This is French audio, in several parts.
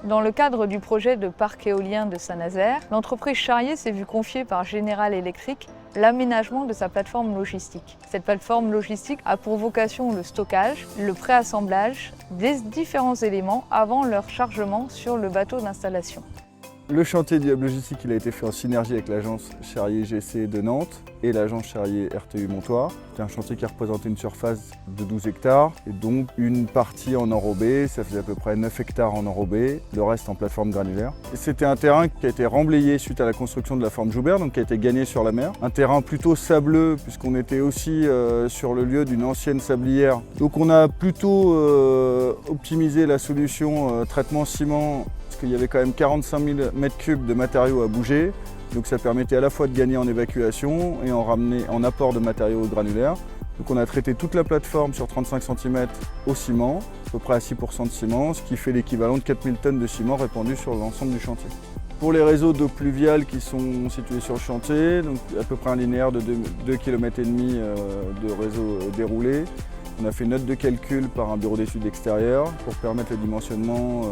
Dans le cadre du projet de parc éolien de Saint-Nazaire, l'entreprise Charrier s'est vue confier par General Electric l'aménagement de sa plateforme logistique. Cette plateforme logistique a pour vocation le stockage, le préassemblage des différents éléments avant leur chargement sur le bateau d'installation. Le chantier d'IAB Logistique il a été fait en synergie avec l'agence Charrier GC de Nantes et l'agence Charrier RTU Montoir. C'est un chantier qui représentait une surface de 12 hectares et donc une partie en enrobé, ça faisait à peu près 9 hectares en enrobé, le reste en plateforme granulaire. C'était un terrain qui a été remblayé suite à la construction de la forme Joubert, donc qui a été gagné sur la mer. Un terrain plutôt sableux puisqu'on était aussi sur le lieu d'une ancienne sablière. Donc on a plutôt optimisé la solution traitement ciment. Il y avait quand même 45 000 m3 de matériaux à bouger, donc ça permettait à la fois de gagner en évacuation et en apport de matériaux granulaires. Donc on a traité toute la plateforme sur 35 cm au ciment, à peu près à 6% de ciment, ce qui fait l'équivalent de 4000 tonnes de ciment répandu sur l'ensemble du chantier. Pour les réseaux d'eau pluviale qui sont situés sur le chantier, donc à peu près un linéaire de 2,5 km de réseau déroulé. On a fait une note de calcul par un bureau d'études extérieur pour permettre le dimensionnement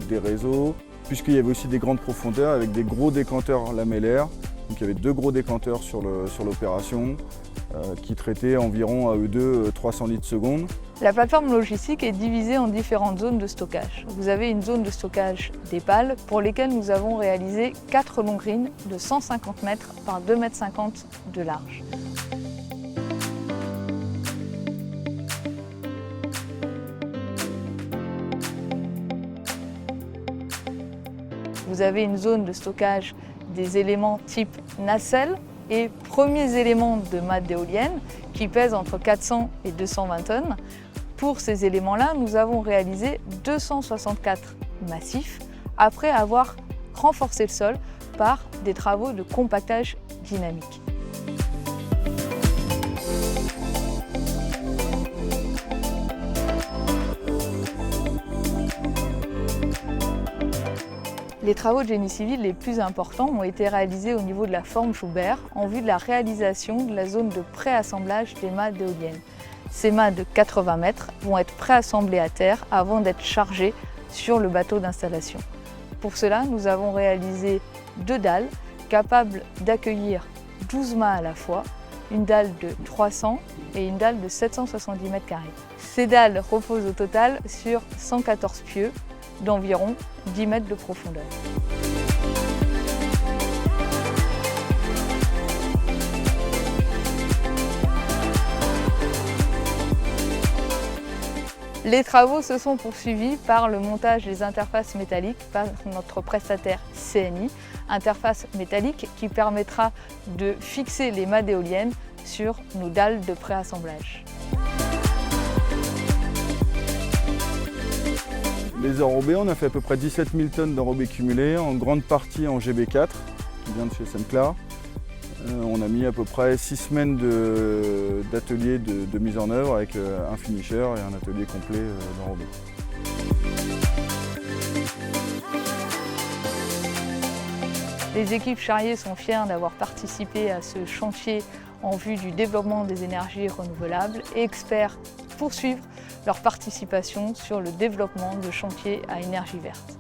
des réseaux, puisqu'il y avait aussi des grandes profondeurs avec des gros décanteurs lamellaires. Donc il y avait 2 gros décanteurs sur l'opération qui traitaient environ à eux deux 300 litres seconde. La plateforme logistique est divisée en différentes zones de stockage. Vous avez une zone de stockage des pales pour lesquelles nous avons réalisé 4 longrines de 150 mètres par 2,50 m de large. Vous avez une zone de stockage des éléments type nacelle et premiers éléments de mât d'éolienne qui pèsent entre 400 et 220 tonnes. Pour ces éléments-là, nous avons réalisé 264 massifs après avoir renforcé le sol par des travaux de compactage dynamique. Les travaux de génie civil les plus importants ont été réalisés au niveau de la forme Joubert en vue de la réalisation de la zone de préassemblage des mâts d'éoliennes. Ces mâts de 80 mètres vont être préassemblés à terre avant d'être chargés sur le bateau d'installation. Pour cela, nous avons réalisé 2 dalles capables d'accueillir 12 mâts à la fois, une dalle de 300 et une dalle de 770 m². Ces dalles reposent au total sur 114 pieux d'environ 10 mètres de profondeur. Les travaux se sont poursuivis par le montage des interfaces métalliques par notre prestataire CNI, interface métallique qui permettra de fixer les mâts d'éoliennes sur nos dalles de préassemblage. Les enrobés, on a fait à peu près 17 000 tonnes d'enrobés cumulés, en grande partie en GB4, qui vient de chez Semclar. On a mis à peu près 6 semaines d'atelier de mise en œuvre avec un finisher et un atelier complet d'enrobés. Les équipes Charrier sont fiers d'avoir participé à ce chantier en vue du développement des énergies renouvelables et espèrent poursuivre leur participation sur le développement de chantiers à énergie verte.